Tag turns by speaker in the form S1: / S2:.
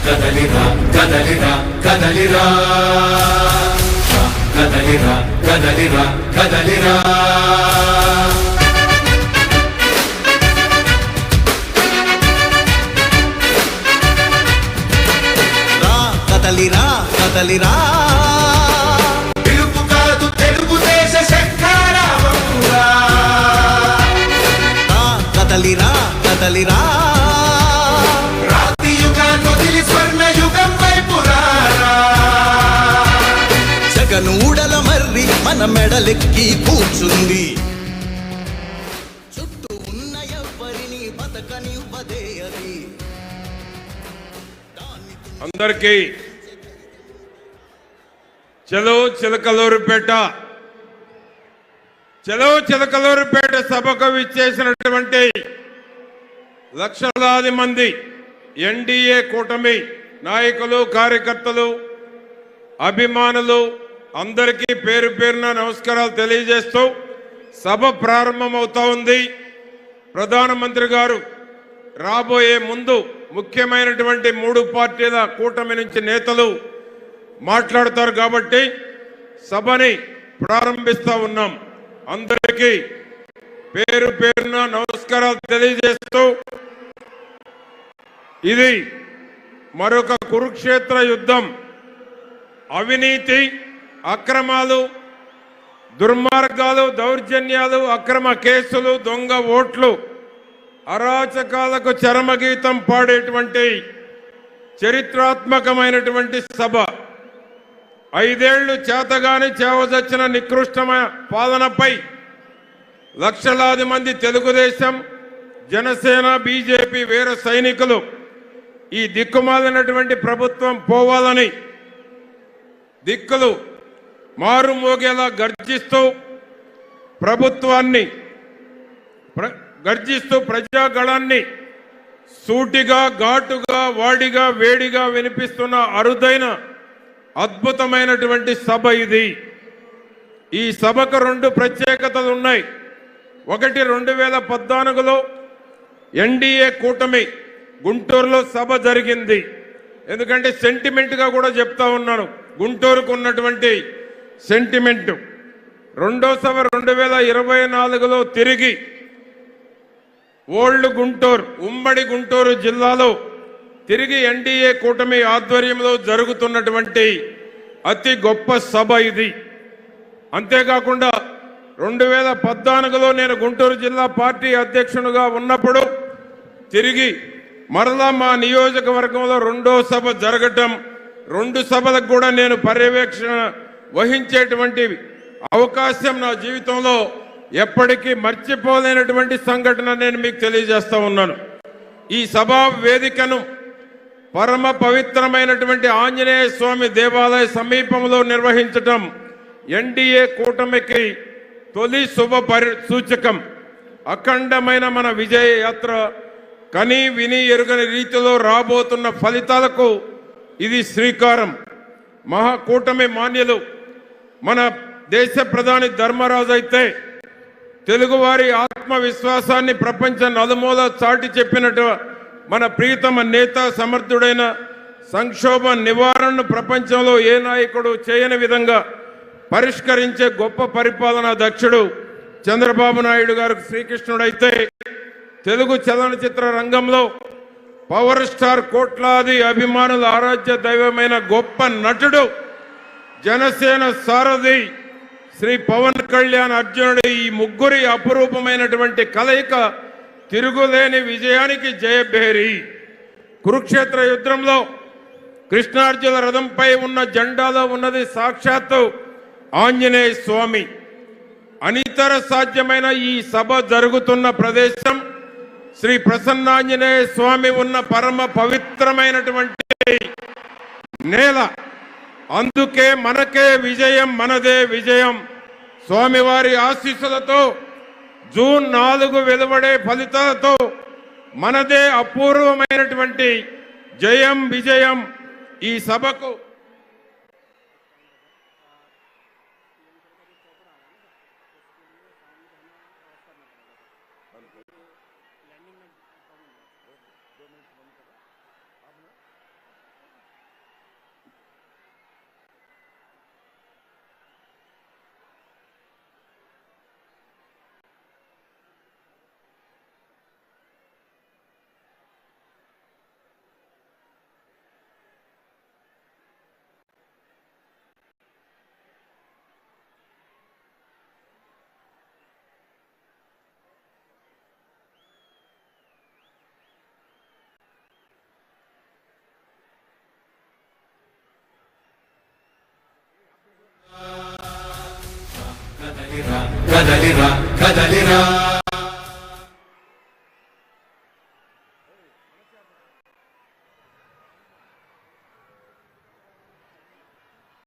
S1: కదలిరా కదలిరా కదలిరా కదలిరా కదలిరా కదలిరా
S2: కదలిరా కదలిరా
S1: పిలుపు కాదు తెలుగుదేశ శంఖారావమురా
S2: కదలిరా కదలిరా
S1: రాతి యుగాన్ని వదిలి స్వర్ణ యుగం వైపు రారా
S2: జగనూడల మర్రి మన మెడలెక్కి కూర్చుంది చుట్టూ ఉన్న ఎవ్వరిని బతకనివ్వదే అది
S3: అందరికీ చలో చిలకలూరుపేట సభకు విచ్చేసినటువంటి లక్షలాది మంది ఎన్డీఏ కూటమి నాయకులు, కార్యకర్తలు, అభిమానులు అందరికీ పేరు పేరున నమస్కారాలు తెలియజేస్తూ సభ ప్రారంభమవుతా ఉంది. ప్రధానమంత్రి గారు రాబోయే ముందు ముఖ్యమైనటువంటి 3 పార్టీల కూటమి నుంచి నేతలు మాట్లాడతారు కాబట్టి సభని ప్రారంభిస్తా ఉన్నాం. అందరికీ పేరు పేరున నమస్కారాలు తెలియజేస్తూ ఇది మరొక కురుక్షేత్ర యుద్ధం. అవినీతి, అక్రమాలు, దుర్మార్గాలు, దౌర్జన్యాలు, అక్రమ కేసులు, దొంగ ఓట్లు, అరాచకాలకు చరమగీతం పాడేటువంటి చరిత్రాత్మకమైనటువంటి సభ. 5 ఏళ్లు చేతగాని చేవదచ్చిన నికృష్టమైన పాలనపై లక్షలాది మంది తెలుగుదేశం, జనసేన, బీజేపీ వీర సైనికులు ఈ దిక్కుమాలినటువంటి ప్రభుత్వం పోవాలని దిక్కులు మారుమోగేలా గర్జిస్తూ ప్రజాగళాన్ని సూటిగా, ఘాటుగా, వాడిగా, వేడిగా వినిపిస్తున్న అరుదైన అద్భుతమైనటువంటి సభ ఇది. ఈ సభకు 2 ప్రత్యేకతలు ఉన్నాయి. ఒకటి, 2014లో ఎన్డీఏ కూటమి గుంటూరులో సభ జరిగింది. ఎందుకంటే సెంటిమెంట్గా కూడా చెప్తా ఉన్నాను, గుంటూరుకు ఉన్నటువంటి సెంటిమెంట్. రెండో సభ 2024లో తిరిగి ఓల్డ్ గుంటూరు, ఉమ్మడి గుంటూరు జిల్లాలో తిరిగి ఎన్డీఏ కూటమి ఆధ్వర్యంలో జరుగుతున్నటువంటి అతి గొప్ప సభ ఇది. అంతేకాకుండా 2014లో నేను గుంటూరు జిల్లా పార్టీ అధ్యక్షునిగా ఉన్నప్పుడు తిరిగి మరలా మా నియోజకవర్గంలో 2వ సభ జరగటం, 2 సభలకు కూడా నేను పర్యవేక్షణ వహించేటువంటి అవకాశం నా జీవితంలో ఎప్పటికీ మర్చిపోలేనటువంటి సంఘటన నేను మీకు తెలియజేస్తా ఉన్నాను. ఈ సభా వేదికను పరమ పవిత్రమైనటువంటి ఆంజనేయ స్వామి దేవాలయ సమీపంలో నిర్వహించటం ఎన్డీఏ కూటమికి తొలి శుభ సూచకం. అఖండమైన మన విజయ యాత్ర కని విని ఎరుగని రీతిలో రాబోతున్న ఫలితాలకు ఇది శ్రీకారం. మహాకూటమి మాన్యులు మన దేశ ప్రధాని ధర్మరాజు అయితే తెలుగువారి ఆత్మవిశ్వాసాన్ని ప్రపంచ నలుమూల చాటి చెప్పినట్టు మన ప్రియతమ నేత, సమర్థుడైన సంక్షోభ నివారణను ప్రపంచంలో ఏ నాయకుడు చేయని విధంగా పరిష్కరించే గొప్ప పరిపాలనా దక్షుడు చంద్రబాబు నాయుడు గారికి శ్రీకృష్ణుడైతే, తెలుగు చలనచిత్ర రంగంలో పవర్ స్టార్ కోట్లాది అభిమానుల ఆరాధ్య దైవమైన గొప్ప నటుడు జనసేన సారథి శ్రీ పవన్ కళ్యాణ్ అర్జునుడు. ఈ ముగ్గురి అపురూపమైనటువంటి కలయిక తిరుగులేని విజయానికి జయభేరి. కురుక్షేత్ర యుద్ధంలో కృష్ణార్జున రథంపై ఉన్న జెండాలో ఉన్నది సాక్షాత్తు ఆంజనేయ స్వామి. అనితర సాధ్యమైన ఈ సభ జరుగుతున్న ప్రదేశం శ్రీ ప్రసన్నాంజనేయ స్వామి ఉన్న పరమ పవిత్రమైనటువంటి నేల. అందుకే మనకే విజయం, మనదే విజయం. స్వామివారి ఆశీస్సులతో జూన్ 4 వెలువడే ఫలితాలతో మనదే అపూర్వమైనటువంటి జయం, విజయం. ఈ సభకు
S1: కదలిరా కదలిరా